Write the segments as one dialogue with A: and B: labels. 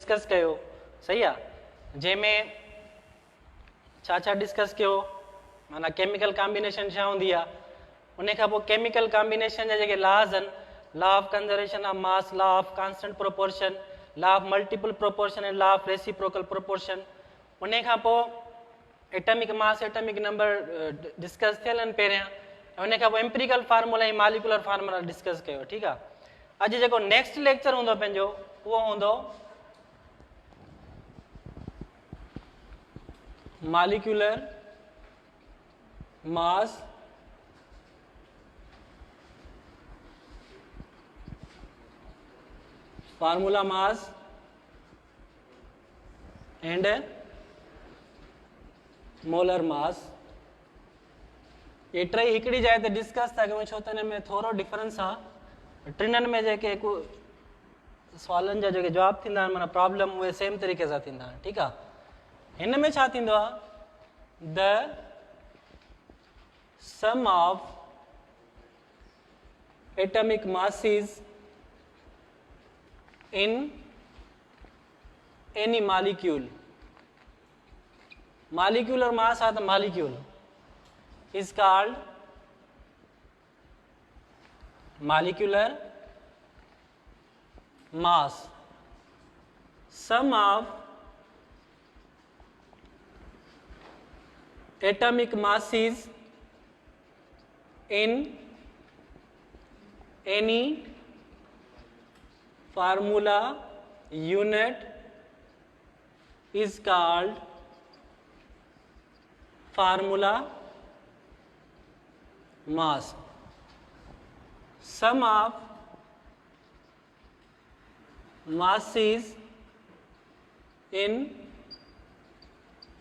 A: Discuss कयो, सही आहे, जंहिंमें छा छा डिस्कस कयो, माना केमिकल कॉम्बिनेशन छा हूंदी आहे, उन खां पोइ केमिकल कॉम्बिनेशन जा जेके लॉज आहिनि, law of conservation of mass, law of constant proportion, law of multiple proportion and law of reciprocal proportion, उन खां पोइ atomic mass atomic number discuss थियल आहिनि पहिरियां, उन खां पोइ एम्पिरिकल फार्मूला ऐं मॉलिक्यूलर फार्मूला डिस्कस कयो, ठीकु आहे। अॼु जेको नेक्स्ट लेक्चर हूंदो पंहिंजो उहो हूंदो molecular mass formula mass and molar mass. ये टई हिकिड़ी जाइ ते डिस्कस था कयूं, छो त हिन में थोरो डिफरेंस आहे, टिननि में जेके सवालनि जा जेके जवाब थींदा आहिनि, माना प्रॉब्लम उहे सेम तरीक़े सां थींदा आहिनि, ठीकु आहे। हिन में छा थींदो आहे, the sum of atomic masses in any molecule, molecular mass of the molecule is called molecular mass. Sum of atomic masses in any formula unit is called formula mass. Sum of masses in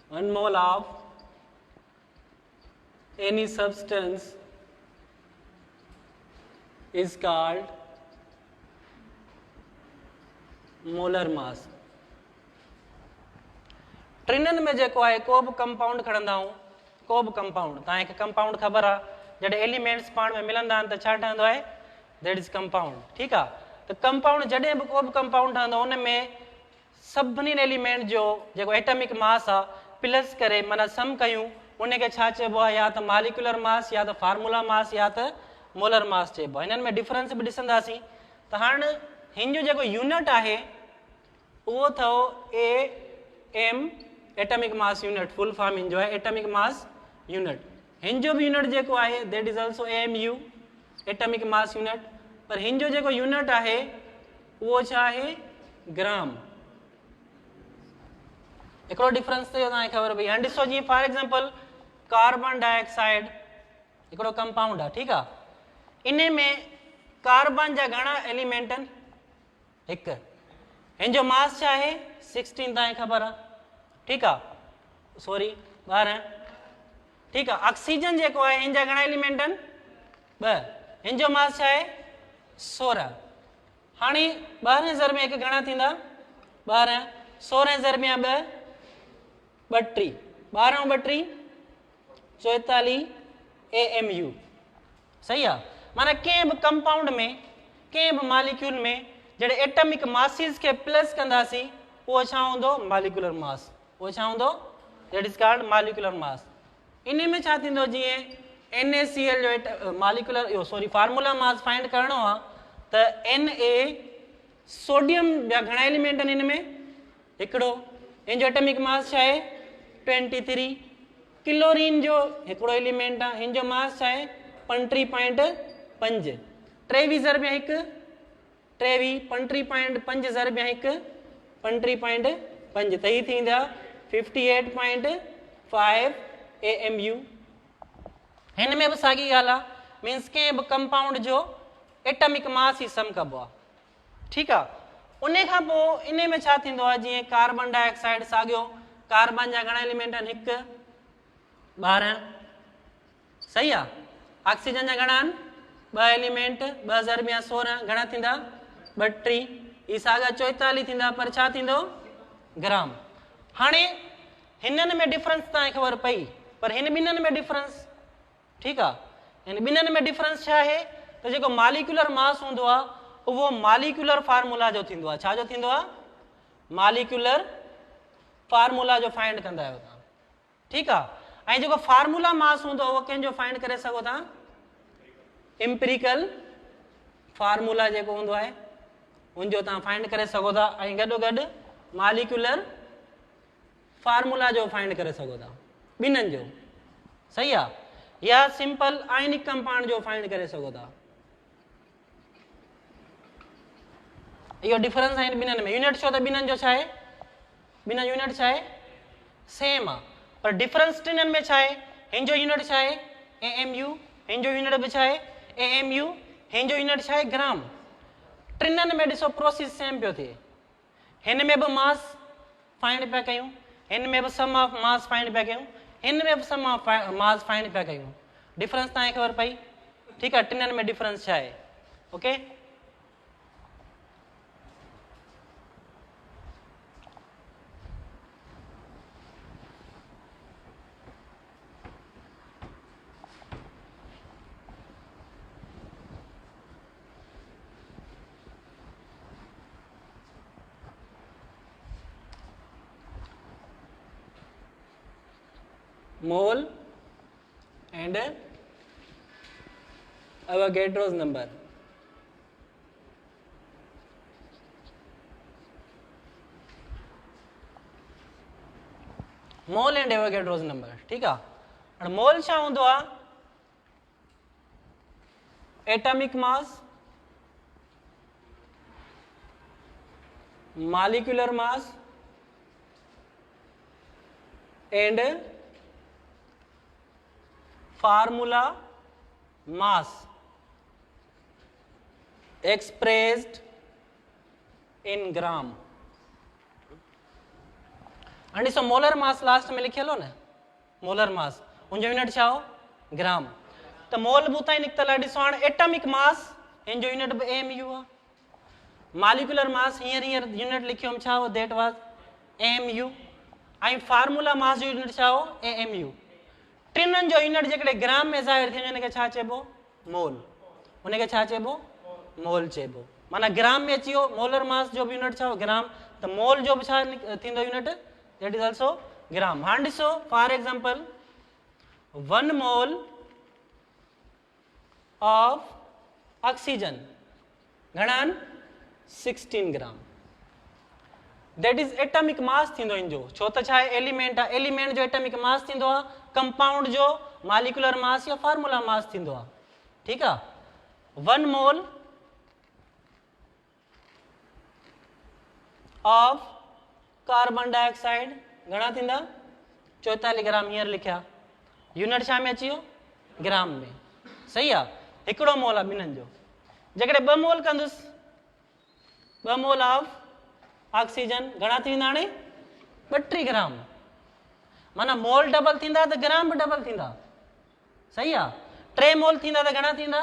A: 1 mole of any substance is called molar mass. ट्रिनन में जेको आहे को बि compound खणंदा आहियूं, को बि compound, तव्हांखे compound ख़बर आहे, जॾहिं एलिमेंट्स पाण में मिलंदा आहिनि त छा ठहंदो आहे, दैट इज़ कंपाउंड, ठीकु आहे। त कंपाउंड जॾहिं बि को बि कंपाउंड ठहंदो उन में सभिनी एलिमेंट जो जेको एटमिक मास आहे प्लस करे माना सम कयूं, उनखे छा चइबो आहे, या त मॉलिक्यूलर मास, या त फार्मूला मास, या त मोलर मास चइबो आहे। हिननि में डिफरेंस बि ॾिसंदासीं। त हाणे हिन जो जेको यूनिट आहे उहो अथव AM atomic mass unit, full form हिन जो आहे एटमिक मास यूनिट। हिन जो बि यूनिट जेको आहे that is also AMU atomic mass unit, पर हिन जो जेको यूनिट आहे उहो छा आहे, ग्राम। हिकिड़ो डिफरेंस त तव्हांखे ख़बर पई। हाणे ॾिसो जीअं फॉर एग्जांपल कार्बन डाइऑक्साइड हिकिड़ो कंपाउंड आहे, ठीकु आहे। इन में कार्बन जा घणा एलिमेंट आहिनि, हिकु। हिन जो मास छा आहे 16, तव्हांखे ख़बर आहे, ठीकु आहे, सॉरी 12, ठीकु आहे। ऑक्सीजन जेको आहे हिन जा घणा एलिमेंट आहिनि 2, हिन जो मास छा आहे 16। हाणे 12 ज़रबे हिकु घणा थींदा 12, 16 ज़रबे 2 32, 12 32 44 AMU, सही आहे। माना कंहिं बि कंपाउंड में, कंहिं बि मॉलिक्यूल में जॾहिं एटमिक मासिस खे प्लस कंदासीं उहो छा हूंदो, मॉलिक्यूलर मास, उहो छा हूंदो, that is called molecular mass. इन में छा थींदो, जीअं NaCl जो molecular sorry formula mass find करणो आहे त Na सोडियम जा घणा एलिमेंट आहिनि हिन में, हिकिड़ो। हिन जो एटमिक मास छा आहे 23। क्लोरीन जो हिकिड़ो एलिमेंट आहे, हिन जो मास छा आहे 35.5, 23 ज़रबे 1 23, 35.5 ज़रबे 1 35.5, त ही थींदा 58.5 AMU। हिन में बि साॻी ॻाल्हि आहे, मीन्स कंहिं बि कंपाउंड जो एटमिक मास ई सम कबो आहे, ठीकु आहे। उन खां पोइ इन में छा थींदो आहे, जीअं कार्बन डाइऑक्साइड साॻियो, कार्बन जा घणा एलिमेंट आहिनि 1 12, सही आहे। ऑक्सीजन जा घणा आहिनि 2 एलिमेंट, 2 ज़रबे 16 घणा थींदा 32, ई साॻा 44 थींदा, पर छा थींदो ग्राम। हाणे हिननि में डिफरेंस तव्हांखे ख़बर पई, पर हिन ॿिन्हिनि में डिफरेंस, ठीकु आहे। हिन ॿिन्हिनि में डिफरेंस छा आहे त जेको मॉलिक्यूलर मास हूंदो आहे उहो मॉलिक्यूलर फार्मूला जो थींदो आहे। छा जो थींदो आहे, मालिक्यूलर फार्मूला जो फाइंड कंदा आहियो तव्हां, ठीकु आहे। ऐं जेको फार्मूला मास हूंदो उहो कंहिंजो फाइंड करे सघो था, एम्पिरिकल फार्मूला जेको हूंदो आहे उनजो तव्हां फाइंड करे सघो था, ऐं गॾोगॾु मालिक्यूलर फार्मूला जो फाइंड करे सघो था, ॿिन्हिनि जो, सही आहे। या सिंपल आयनिक कंपाउंड जो फाइंड करे सघो था। इहो डिफरेंस आहिनि ॿिन्हिनि में। यूनिट छो त ॿिन्हिनि जो छा आहे, ॿिन्हिनि यूनिट छा आहे, सेम आहे, पर डिफरेंस टिनिनि में छा आहे, हिन जो यूनिट छा आहे AMU, हिन जो यूनिट बि छा आहे AMU, हिन जो यूनिट छा आहे ग्राम। टिनिनि में ॾिसो प्रोसेस सेम पियो थिए, हिन में बि मास फाइंड पिया कयूं, हिन में बि सम ऑफ मास फाइंड पिया कयूं, हिन में बि सम ऑफ मास फाइंड पिया कयूं। डिफरेंस तव्हांखे ख़बर पई, ठीकु आहे, टिनिनि में डिफरेंस छा आहे, okay. mole and Avogadro's number. Mole and Avogadro's number, ठीकु आहे। और मोल छा हूंदो आहे, atomic mass, molecular mass and formula mass expressed in ग्राम। अंडी सो मोलर मास लास्ट में लिखियल हो न, मोलर मास उनजो यूनिट छा हो ग्राम। तो मोल बि उतां ई निकितल आहे। ॾिसो हाणे एटॉमिक मास हिन जो यूनिट बि AMU आहे, मॉलिक्यूलर मास हींअर यूनिट लिखियो छा हो, दैट वाज AMU, ऐं फार्मूला मास जो यूनिट छा हो AMU। टिनिनि जो यूनिट जेकॾहिं ग्राम में ज़ाहिर थी वञे उनखे छा चइबो, मोल, उनखे छा चइबो, मोल चइबो। माना ग्राम में अची वियो, मोलर मास जो बि यूनिट छा हो ग्राम, त मोल जो बि छा थींदो यूनिट, दैट इज ऑल्सो ग्राम। हाणे ॾिसो for example 1 mole of oxygen घणा आहिनि 16 ग्राम, दैट इज एटॉमिक मास थींदो इनजो, छो त छा आहे एलिमेंट आहे, एलिमेंट जो एटॉमिक मास थींदो आहे, कंपाउंड जो मॉलिक्यूलर मास या फार्मूला मास थींदो आहे, ठीकु आहे। 1 मोल ऑफ कार्बन डाइऑक्साइड घणा थींदा 44 ग्राम, हींअर लिखिया, यूनिट छा में अची वियो ग्राम में, सही आहे। हिकिड़ो मोल आहे ॿिन्हिनि जो। जेकॾहिं 2 मोल कंदुसि, 2 मोल ऑफ ऑक्सीजन घणा थींदा हाणे 32 ग्राम, माना मोल डबल थींदा त ग्राम बि डबल थींदा, सही आहे। 3 मोल थींदा त घणा थींदा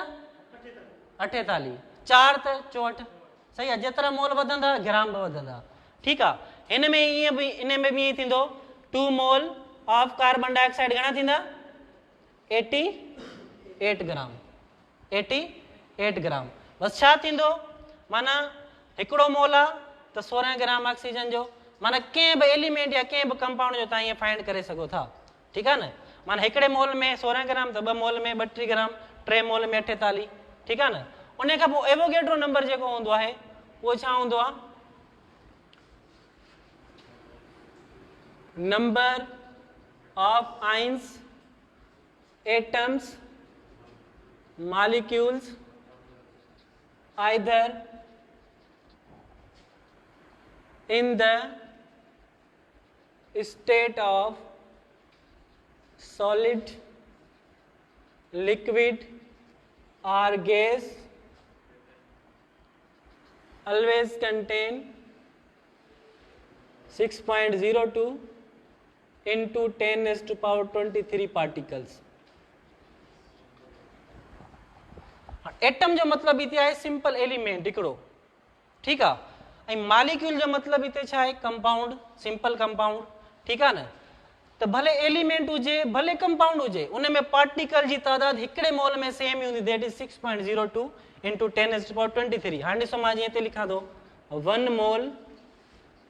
A: 48, 4 त 64, सही आहे। जेतिरा मोल वधंदा ग्राम बि वधंदा, ठीकु आहे। हिन में ईअं बि, इन में बि ईअं थींदो, 2 मोल ऑफ कार्बन डाइऑक्साइड घणा थींदा 88 ग्राम, 88 ग्राम। बस छा थींदो, माना हिकिड़ो मोल आहे त 16 ग्राम ऑक्सीजन जो, माना कंहिं बि एलिमेंट या कंहिं बि कंपाउंड जो तव्हां ईअं फाइंड करे सघो था, ठीकु आहे न। माना हिकिड़े मोल में 16 ग्राम त 2 मोल में 32 ग्राम, 3 मोल में 48, ठीकु आहे न। उन खां पोइ एवोगैड्रो नंबर जेको हूंदो आहे उहो छा हूंदो आहे, number of ions, atoms, molecules either in the state of solid, liquid or gas always contain 6.02 into 10 raised to power 23 particles। Atom जो मतलब इते आहे सिंपल एलिमेंट हिकिड़ो, ठीकु आहे। ऐं मॉलिक्यूल जो मतलब इते छा आहे कंपाउंड, सिंपल कंपाउंड, ठीकु आहे न। त भले एलिमेंट हुजे भले कंपाउंड हुजे, उन में पार्टिकल जी तादाद हिकिड़े मोल में सेम ई हूंदी, that is 6.02 into 10 raised to power 23। हाणे ॾिसो मां जीअं हिते लिखां थो 1 मोल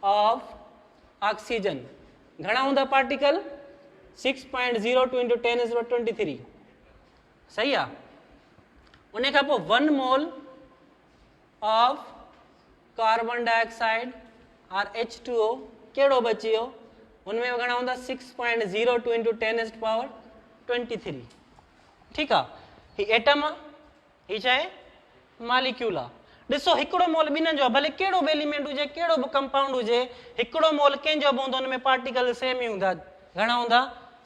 A: ऑफ ऑक्सीजन घणा हूंदा पार्टिकल 6.02 इंटू 10⁻23 सही आहे उन खां पोइ 1 मोल ऑफ कार्बन डाइऑक्साइड और H2O कहिड़ो बची वियो उनमें घणा हूंदा 6.02 इंटू 10⁻23 ठीकु आहे ही एटम आहे ही छा आहे मालिक्यूल आहे ॾिसो हिकिड़ो मोल ॿिन्हिनि जो भले कहिड़ो बि एलिमेंट हुजे कहिड़ो बि कंपाउंड हुजे हिकिड़ो मोल कंहिंजो बि हूंदो हुन में पार्टिकल सेम ई हूंदा घणा हूंदा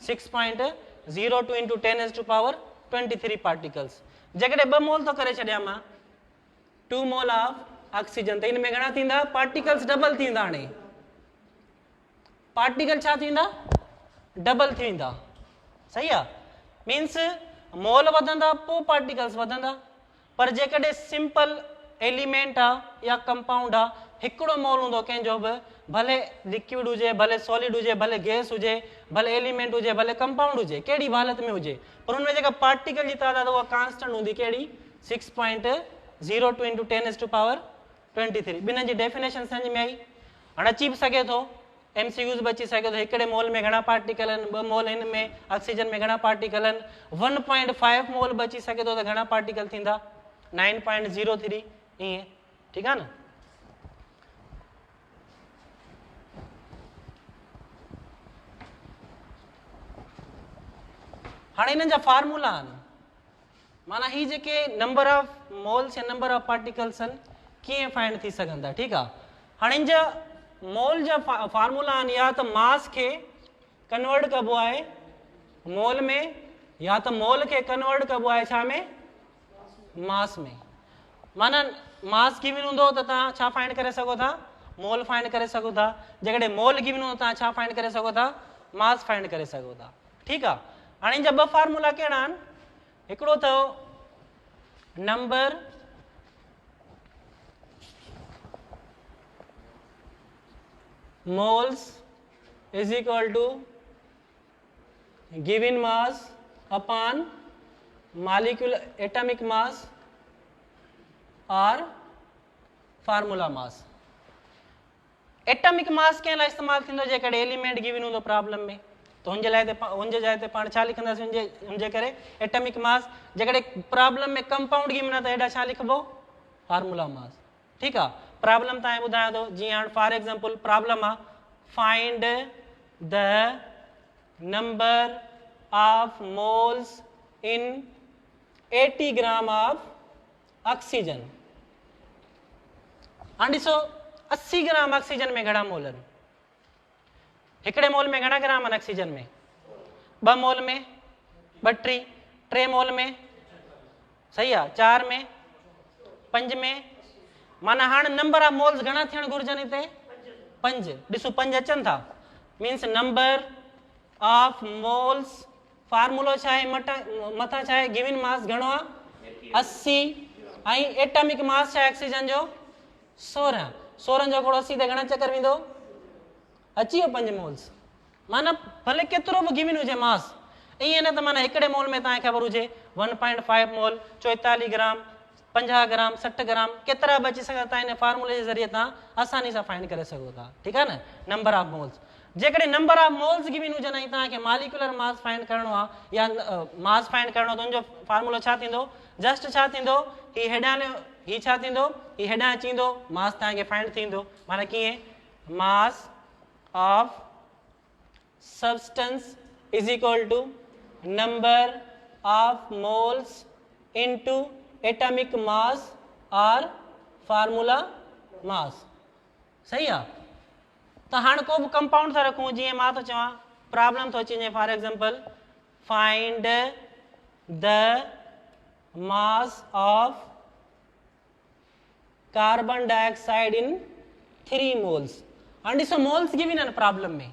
A: 6.02 इंटू 10⁻23 पार्टिकल्स जेकॾहिं 2 मोल थो करे छॾियां मां 2 मोल ऑफ ऑक्सीजन त हिन में घणा थींदा पार्टिकल्स डबल थींदा हाणे पार्टिकल छा थींदा डबल थींदा सही आहे मीन्स मोल वधंदा पोइ पार्टिकल्स वधंदा पर जेकॾहिं सिंपल एलिमेंट आहे या कंपाउंड आहे हिकिड़ो मोल हूंदो कंहिंजो बि भले लिक्विड हुजे भले सॉलिड हुजे भले गैस हुजे भले एलिमेंट हुजे भले कंपाउंड हुजे कहिड़ी बि हालत में हुजे पर हुनमें जेका पार्टिकल जी तादाद उहा कांस्टेंट हूंदी कहिड़ी 6.02 इंटू 10⁻23 ॿिन्हिनि जी डेफिनेशन सम्झ में आई हाणे अची बि सघे थो MCQs बि अची सघे थो हिकिड़े मोल में घणा पार्टिकल आहिनि 2 मोल हिन में ऑक्सीजन में घणा पार्टिकल आहिनि 1.5 मोल बि अची सघे थो त घणा पार्टिकल थींदा 9.03 ईअं ठीकु आहे न हाणे हिननि जा फार्मूला आहिनि माना ही जेके नंबर ऑफ मोल्स या नंबर ऑफ पार्टिकल्स आहिनि कीअं फाइंड थी सघंदा ठीकु आहे हाणे हिन जा मोल जा फार्मूला आहिनि या त मास खे कन्वर्ट कबो आहे मोल में या त मोल खे कन्वर्ट कबो आहे छा में मास में माना मास गिवन हूंदो त तव्हां छा फाइंड करे सघो था मोल फाइंड करे सघो था जेकॾहिं मोल गिवन हूंदो तव्हां छा फाइंड करे सघो था मास फाइंड करे सघो था ठीकु आहे हाणे जा 2 फार्मूला कहिड़ा आहिनि हिकिड़ो अथव number moles is equal to given mass upon molecular atomic mass or formula mass atomic mass कंहिं लाइ इस्तेमालु थींदो जेकॾहिं एलिमेंट गिवन हूंदो प्रॉब्लम में त हुनजे लाइ हुनजे जाइ ते पाण छा लिखंदासीं हुनजे करे एटमिक मास जेकॾहिं प्रॉब्लम में कंपाउंड गिवन आहे त हेॾा छा लिखबो फार्मूला मास ठीकु आहे प्रॉब्लम तव्हां ॿुधायां थो जीअं हाणे फॉर एग्जांपल प्रॉब्लम आहे find the number of moles in 80 gram of oxygen हाणे ॾिसो 80 ग्राम ऑक्सीजन में घणा मोल आहिनि हिकिड़े मोल में घणा ग्राम आहिनि ऑक्सीजन में 2 मोल में 32 3 मोल में सही आहे 4 में 5 में माना हाणे नंबर ऑफ मोल्स घणा थियण घुर्जनि हिते 5 ॾिसो 5 अचनि था मीन्स नंबर ऑफ मोल्स फार्मूलो छा आहे मथां छा आहे गिवन मास घणो आहे 80 ऐं एटमिक मास छा आहे ऑक्सीजन जो 16 जो खोड़ 80 ते घणा चक्कर वेंदो अची वियो 5 मोल्स माना भले केतिरो बि गिवन हुजे मास ईअं न त माना हिकिड़े मोल में तव्हांखे ख़बर हुजे 1.5 मोल 44 ग्राम 50 ग्राम 60 ग्राम केतिरा बि अची सघनि था हिन फार्मूले जे ज़रिए तव्हां आसानी सां फाइंड करे सघो था ठीकु आहे न नंबर ऑफ मोल्स जेकॾहिं नंबर ऑफ मोल्स गिवन हुजनि ऐं तव्हांखे मालिकुलर मास फाइंड करणो आहे या मास फाइंड करणो आहे त हुनजो फार्मूलो छा थींदो जस्ट छा थींदो ही हेॾां ही छा थींदो ही हेॾां अची वेंदो मास तव्हांखे फाइंड थींदो माना कीअं mass of substance is equal to number of moles into atomic mass और फार्मूला मास सही आहे त हाणे को बि कंपाउंड था रखूं जीअं मां थो चवां प्रॉब्लम थो अची वञे for example find the mass of carbon dioxide in 3 moles हाणे ॾिसो मोल्स गिवन आहिनि प्रॉब्लम में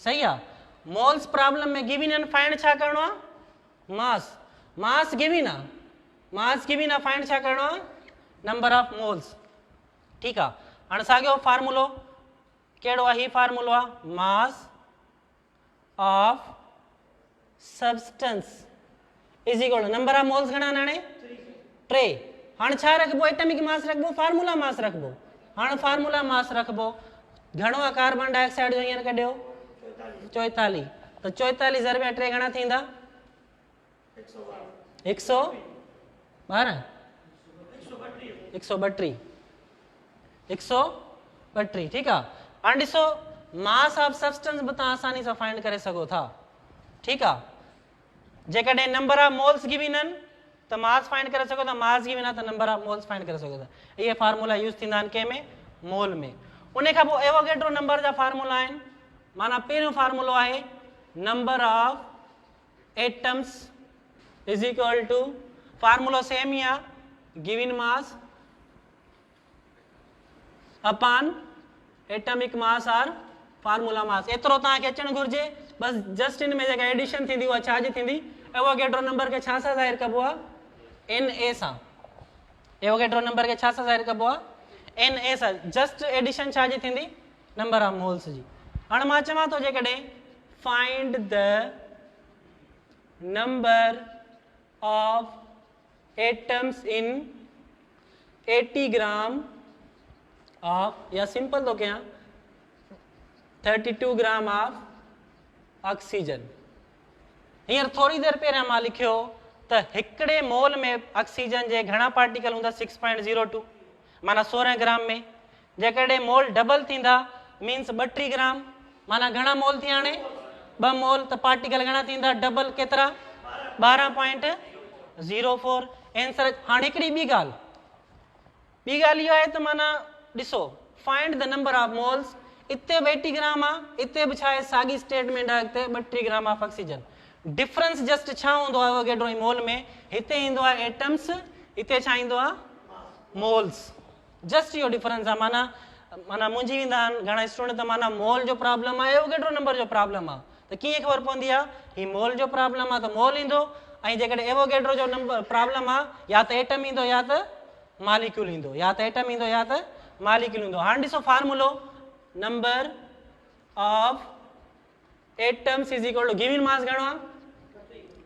A: सही आहे मोल्स प्रॉब्लम में गिवन आहिनि फाइंड छा करणो आहे मास गिवन आहे मास गिवन आहे फाइंड छा करणो आहे नंबर ऑफ मोल्स ठीकु आहे हाणे साॻियो फार्मूलो कहिड़ो आहे ही फार्मूलो आहे mass of substance is equal to number of moles घणा आहिनि हाणे 3 हाणे छा रखबो एटमिक मास रखबो फार्मूला मास रखबो हाणे फार्मूला मास रखबो घणो आहे कार्बन डाइऑक्साइड जो हींअर कढियो 44 तो 44 ज़रबे 3 घणा थींदा 112 132 ठीक है। हाणे ॾिसो मास ऑफ सब्सटेंस भी तव्हां आसानी सां फाइंड करे सघो था ठीक है। जेकॾहिं नंबर ऑफ मोल्स गिवन आहिनि त मास फाइंड करे सघो था, मास गिवन आहे त नंबर ऑफ मोल्स फाइंड करे सघो था। इहे फार्मूला यूज़ थींदा आहिनि कंहिंमें मोल में। उन खां पोइ एवोगेड्रो नंबर जा फार्मूला आहिनि। माना पहिरियों फार्मूलो आहे number of atoms is equal to फार्मूलो सेम ही आहे given mass upon atomic mass और फार्मूला मास। एतिरो तव्हांखे अचणु घुरिजे बस। जस्ट इन में जेका एडिशन थींदी उहा छा जी थींदी एवोगेड्रो नंबर के छा सां ज़ाहिर कबो आहे Na सां। एवोगेड्रो नंबर के छा सां ज़ाहिर कबो आहे Na सां। जस्ट एडिशन छा जी थींदी नंबर ऑफ मोल्स जी। हाणे मां चवां थो जेकॾहिं find the number of atoms in 80 gram of या सिंपल तो क्या 32 ग्राम ऑफ ऑक्सीजन। हींअर थोड़ी देर पहिरियां मां लिखियो त हिकिड़े मोल में ऑक्सीजन जे घणा पार्टिकल हूंदा 6.02 माना 16 ग्राम में। जेकॾहिं मोल डबल थींदा मीन्स 32 ग्राम माना घणा मोल थी हाणे 2 मोल त पार्टिकल घणा थींदा डबल केतिरा 12.04 आंसर। हाणे हिकिड़ी ॿी ॻाल्हि इहा आहे त माना ॾिसो find the number of moles. इते 80 ग्राम आहे इते बि छा आहे साॻी स्टेटमेंट आहे हिते 32 gram of oxygen. Difference just छा हूंदो आहे एवोगेड्रो मोल में हिते ईंदो आहे एटम्स हिते छा ईंदो आहे मोल्स। जस्ट इहो डिफरेंस आहे। माना मुंहिंजी वेंदा आहिनि घणा स्टूडेंट त माना मोल जो प्रॉब्लम आहे एवोगेड्रो नंबर जो प्रॉब्लम आहे त कीअं ख़बर पवंदी आहे ही मोल जो प्रॉब्लम आहे त मोल ईंदो ऐं जेकॾहिं एवोगेड्रो जो नंबर प्रॉब्लम आहे या त एटम ईंदो या त मालिक्यूल ईंदो या त एटम ईंदो या त मालिक्यूल ईंदो। हाणे ॾिसो फार्मूलो number of atoms is equal to given mass घणो आहे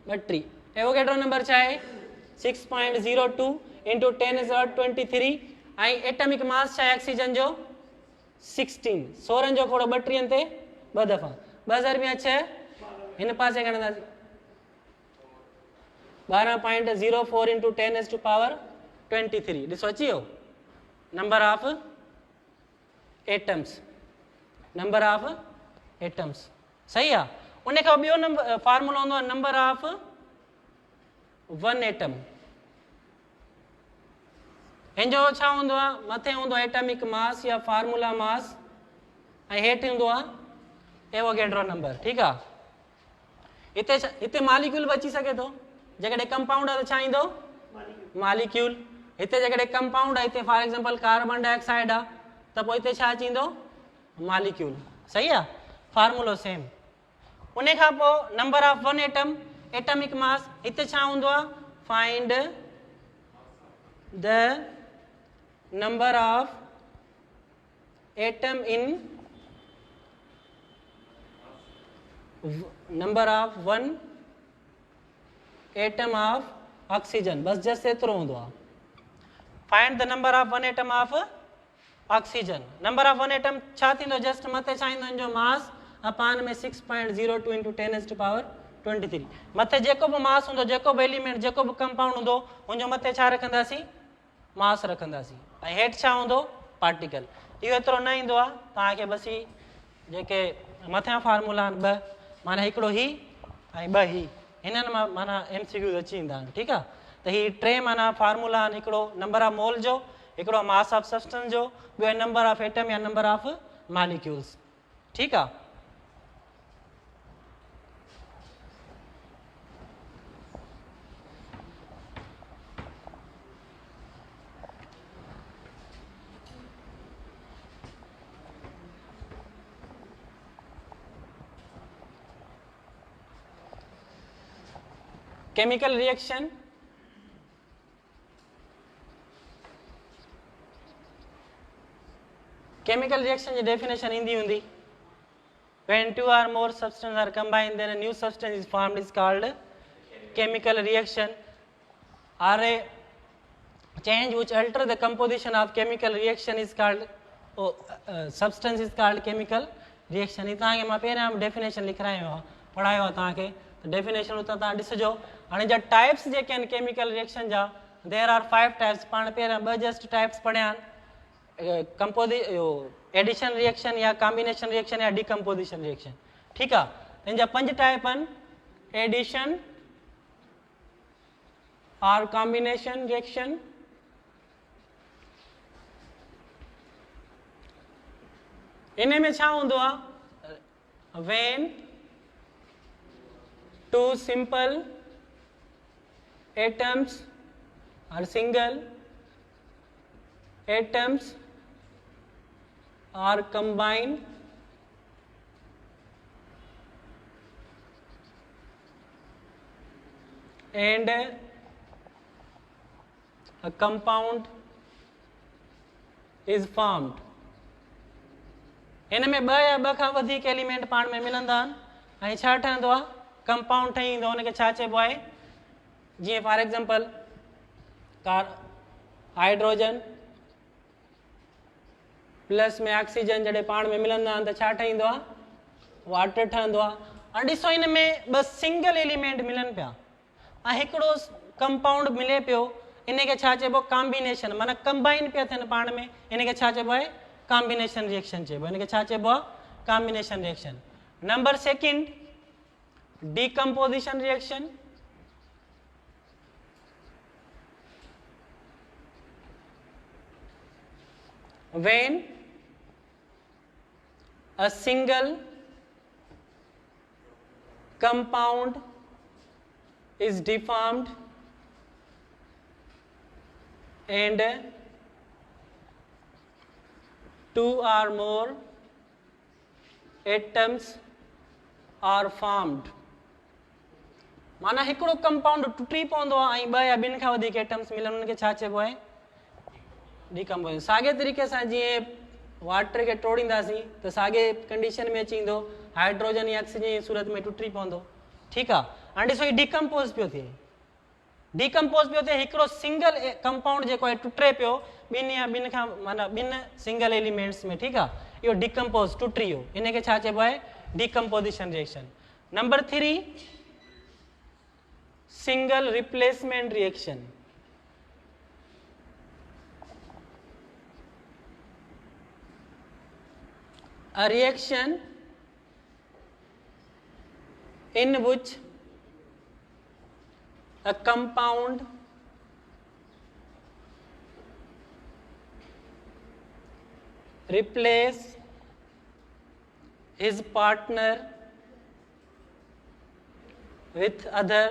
A: 32। एवोगेड्रो नंबर छा आहे 6.02 इंटू 10⁻23 ऐं एटमिक मास छा आहे ऑक्सीजन जो 16 16 जो खोड़ो 32 ते 2 दफ़ा 2006 हिन पासे गणंदासीं 12.04 इंटू 10⁻23 ॾिसो अची वियो नंबर ऑफ एटम्स सही आहे। उन खां ॿियो नंबर फार्मूलो हूंदो आहे नंबर ऑफ 1 एटम। हिन जो छा हूंदो आहे मथे हूंदो आहे एटमिक मास या फार्मूला मास ऐं हेठि हूंदो आहे एवोगेड्रो नंबर ठीक आहे। हिते मालिक्यूल बि अची सघे थो। जेकॾहिं कंपाउंड आहे त छा ईंदो मालिक्यूल। हिते जेकॾहिं कंपाउंड आहे हिते फॉर एग्जांपल कार्बन डाइऑक्साइड आहे त पोइ हिते छा अची वेंदो मालिक्यूल सही आहे। फार्मूलो सेम। उन खां पोइ number of 1 atom atomic mass हिते छा हूंदो आहे find the number of atom in number of 1 atom of oxygen. बस जस्ट एतिरो हूंदो आहे find the number of 1 atom of oxygen. Number of 1 atom छा थींदो जस्ट मथे छा ईंदो हिन जो मास अपान में 6.02 इंटू 10⁻23 मथे जेको बि मास हूंदो जेको बि एलिमेंट जेको बि कंपाउंड हूंदो हुनजो मथे छा रखंदासीं मास रखंदासीं ऐं हेठि छा हूंदो पार्टिकल। इहो एतिरो न ईंदो आहे तव्हांखे बस ही जेके मथियां फार्मूला आहिनि 2 माना हिकिड़ो ही ऐं 2 ही हिननि मां माना MCQs अची वेंदा आहिनि ठीक आहे। त ही 3 माना फार्मूला आहिनि हिकिड़ो नंबर ऑफ मोल जो हिकिड़ो मास ऑफ सब्सटेंस जो ॿियो नंबर ऑफ एटम या नंबर ऑफ मालिक्यूल्स ठीक आहे। केमिकल रिएक्शन की डेफिनेशन ईंदी हूंदी when 2 or more substances are combined then a new substance is formed is called chemical reaction or a change which alter the composition of chemical reaction is called substance is called chemical reaction. ये तव्हांखे मां पहिरियां definition लिखायो आहे, पढ़ायो आहे तव्हांखे, त डेफिनेशन उतां तव्हां ॾिसिजो. हाणे जा टाइप्स जेके आहिनि केमिकल रिएक्शन जा, देर आर 5 टाइप्स. पाण पहिरियां 2 जस्ट टाइप्स पढ़िया आहिनि, एडिशन रिएक्शन या कॉम्बिनेशन रिएक्शन या डिकम्पोजिशन रिएक्शन. ठीकु आहे, इन जा 5 टाइप आहिनि, एडिशन और कॉम्बिनेशन रिएक्शन, इन में छा हूंदो आहे, व्हेन टू सिंपल एटम्स और single atoms are combined and a compound is formed. इन में 2 या 2 खां वधीक एलिमेंट पाण में मिलंदा आहिनि ऐं छा ठहंदो आहे, कंपाउंड ठही ईंदो. उनखे छा चइबो आहे, जीअं फॉर एग्जांपल हाइड्रोजन प्लस में ऑक्सीजन जॾहिं पाण में मिलंदा आहिनि त छा ठहींदो आहे, वाटर ठहंदो आहे. हाणे ॾिसो, हिन में 2 सिंगल एलिमेंट मिलनि पिया ऐं हिकिड़ो कंपाउंड मिले पियो, इनखे छा चइबो, कॉम्बिनेशन, माना कंबाइन पिया थियनि पाण में, इनखे छा चइबो आहे, कॉम्बिनेशन रिएक्शन चइबो आहे. इनखे छा चइबो आहे, combination reaction. Number 2, decomposition reaction. When a single compound is deformed and 2 or more atoms are formed. माना हिकिड़ो कंपाउंड टुटी पवंदो आहे ऐं 2 या 2 खां वधीक एटम्स मिलनि, उनखे छा चइबो आहे, डिकम्पोजिशन. साॻे तरीक़े सां जीअं वाटर खे टोड़ींदासीं त साॻे कंडीशन में अची ईंदो, हाइड्रोजन या ऑक्सीजन जी सूरत में टुटी पवंदो. ठीकु आहे, हाणे ॾिसो, हीउ डिकम्पोज पियो थिए, डिकम्पोज पियो थिए, हिकिड़ो सिंगल कंपाउंड जेको आहे टुटे पियो 2 या 2 खां, माना 2 सिंगल एलिमेंट्स में. ठीकु आहे, इहो डिकम्पोज टुटी वियो, इनखे छा चइबो आहे, decomposition reaction. Number 3, single replacement reaction. A reaction in which a compound replaces his partner with other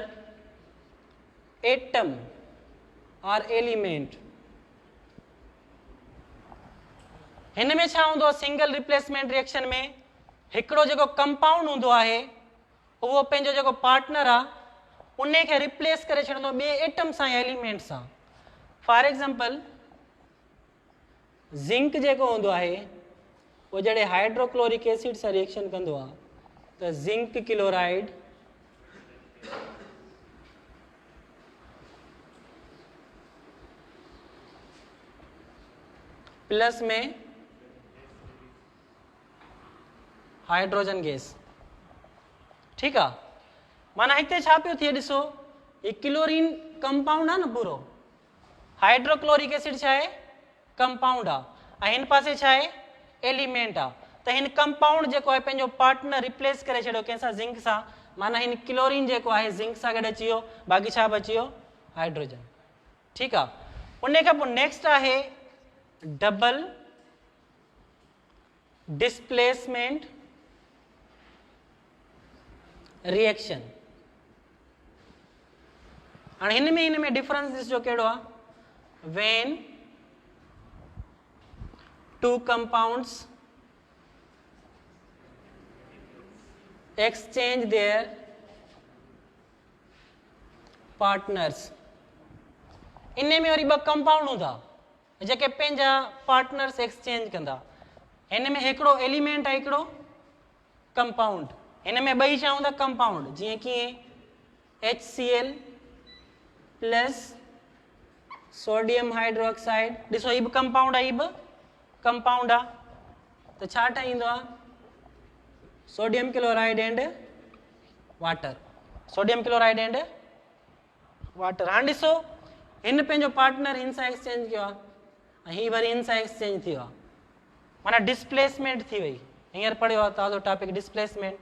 A: atom or element. हिन में छा हूंदो आहे, सिंगल रिप्लेसमेंट रिएक्शन में हिकिड़ो जेको कंपाउंड हूंदो आहे उहो पंहिंजो जेको पार्टनर आहे उन खे रिप्लेस करे छॾंदो ॿिए एटम सां या एलिमेंट सां. फॉर एग्जांपल ज़िंक जेको हूंदो आहे उहो जॾहिं हाइड्रोक्लोरिक एसिड सां रिएक्शन कंदो आहे त ज़िंक क्लोराइड प्लस में हाइड्रोजन गैस. ठीकु आहे, माना हिते छा पियो थिए, ॾिसो, हीउ क्लोरीन कंपाउंड आहे न पूरो, हाइड्रोक्लोरिक एसिड छा आहे, कंपाउंड आहे ऐं हिन पासे छा आहे, एलिमेंट आहे. त हिन कंपाउंड जेको आहे पंहिंजो पार्टनर रिप्लेस करे छॾियो कंहिंसां, ज़िंक सां, माना हिन क्लोरीन जेको आहे ज़िंक सां गॾु अची वियो, बाक़ी छा बची वियो, हाइड्रोजन. ठीकु आहे, उन खां पोइ नेक्स्ट आहे डबल डिस्प्लेसमेंट रिएक्शन. हाणे हिन में डिफरेंस ॾिसजो कहिड़ो आहे, when 2 compounds exchange their partners. इन में वरी 2 कंपाउंड हूंदा जेके पंहिंजा पार्टनर्स एक्सचेंज कंदा. हिन में हिकिड़ो एलिमेंट आहे, हिकिड़ो कंपाउंड. हिन में 2 छा हूंदा, कंपाउंड, जीअं कीअं HCl प्लस सोडियम हाइड्रोक्साइड. ॾिसो, हीअ बि कंपाउंड आहे, हीअ बि कंपाउंड आहे त छा ठहींदो आहे sodium chloride and water sodium chloride and water. हाणे ॾिसो हिन पंहिंजो पार्टनर हिन सां एक्सचेंज कयो आहे ऐं हीअ वरी हिन सां एक्सचेंज थियो आहे माना डिस्प्लेसमेंट थी वई। हींअर पढ़ियो आहे ताज़ो टॉपिक डिस्प्लेसमेंट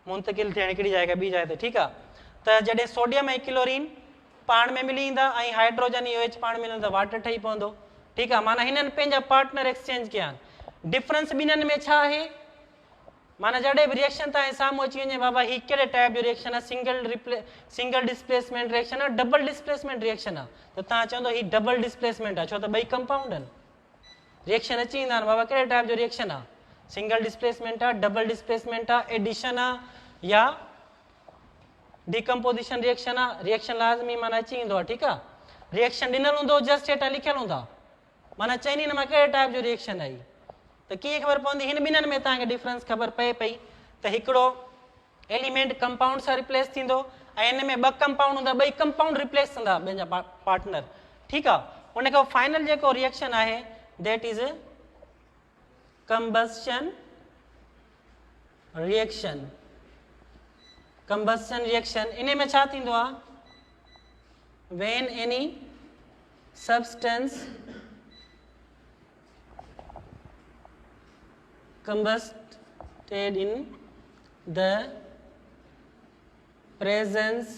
A: मुंतकिल थियण हिकिड़ी जाइ खां ॿी जाइ ते ठीकु आहे। त जॾहिं सोडियम ऐं क्लोरीन पाण में मिली ईंदा ऐं हाइड्रोजन OH पाण में मिलंदा वाटर ठही पवंदो ठीकु आहे। माना हिननि पंहिंजा पार्टनर एक्सचेंज कया आहिनि। डिफरेंस ॿिन्हिनि में छा आहे माना जॾहिं बि रिएक्शन तव्हांजे साम्हूं अची वञे बाबा हीअ कहिड़े टाइप जो रिएक्शन आहे सिंगल डिस्प्लेसमेंट रिएक्शन आहे डबल डिस्प्लेसमेंट रिएक्शन आहे त तव्हां चवंदो हीअ डबल डिस्प्लेसमेंट आहे छो त ॿई कंपाउंड आहिनि। रिएक्शन अची ईंदा आहिनि बाबा कहिड़े टाइप जो रिएक्शन आहे सिंगल डिस्प्लेसमेंट आहे डबल डिस्प्लेसमेंट आहे एडिशन आहे या डिकम्पोजिशन रिएक्शन आहे। रिएक्शन लाज़मी माना अची ईंदो आहे ठीकु आहे। रिएक्शन ॾिनल हूंदो जस्ट हेठां लिखियलु हूंदा माना चइनी न मां कहिड़े टाइप जो रिएक्शन आई त कीअं ख़बर पवंदी हिन ॿिन्हिनि में तव्हांखे डिफरेंस ख़बर पए पई त हिकिड़ो एलिमेंट कंपाउंड सां रिप्लेस थींदो ऐं हिन में ॿ कंपाउंड हूंदा ॿई कंपाउंड रिप्लेस कंदा पंहिंजा पार्टनर ठीकु आहे। उन खां फाइनल जेको रिएक्शन आहे that is combustion reaction. Combustion reaction in में छा थींदो आहे when any substance combusted in the presence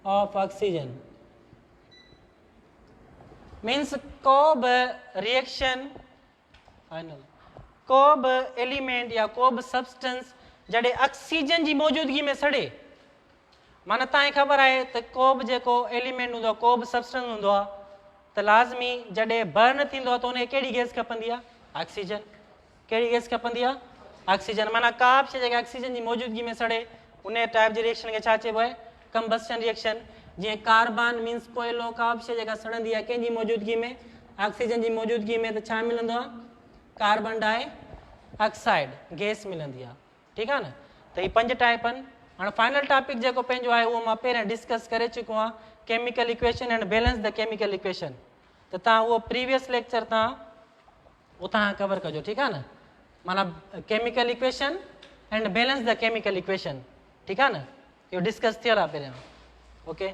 A: of oxygen means को बि रिएक्शन फाइनल को बि एलिमेंट या को बि सब्सटेंस जॾहिं ऑक्सीजन जी मौजूदगी में सड़े माना तव्हांखे ख़बर आहे त को बि जेको एलिमेंट हूंदो आहे को बि सब्सटेंस हूंदो आहे त लाज़मी जॾहिं बर्न थींदो आहे त उनखे कहिड़ी गैस खपंदी आहे ऑक्सीजन। कहिड़ी गैस खपंदी आहे ऑक्सीजन। माना का बि शइ जेका ऑक्सीजन जी मौजूदगी में सड़े उन टाइप जी रिएक्शन खे छा चइबो आहे कंबस्शन रिएक्शन। जीअं कार्बन मीन्स कोयलो का बि शइ जेका सड़ंदी आहे कंहिंजी मौजूदगी में ऑक्सीजन जी मौजूदगी में त छा मिलंदो आहे कार्बन डाइऑक्साइड गैस मिलंदी आहे ठीकु आहे न। त हीअ 5 टाइप आहिनि। हाणे फाइनल टॉपिक जेको पंहिंजो आहे उहो मां पहिरियों डिस्कस करे चुको आहियां chemical equation and balance the chemical equation. त तव्हां उहो प्रीवियस लेक्चर तव्हां उतां कवर कजो ठीकु आहे न माना chemical equation and balance the chemical equation ठीकु आहे न इहो डिस्कस थियल आहे पहिरियों ओके।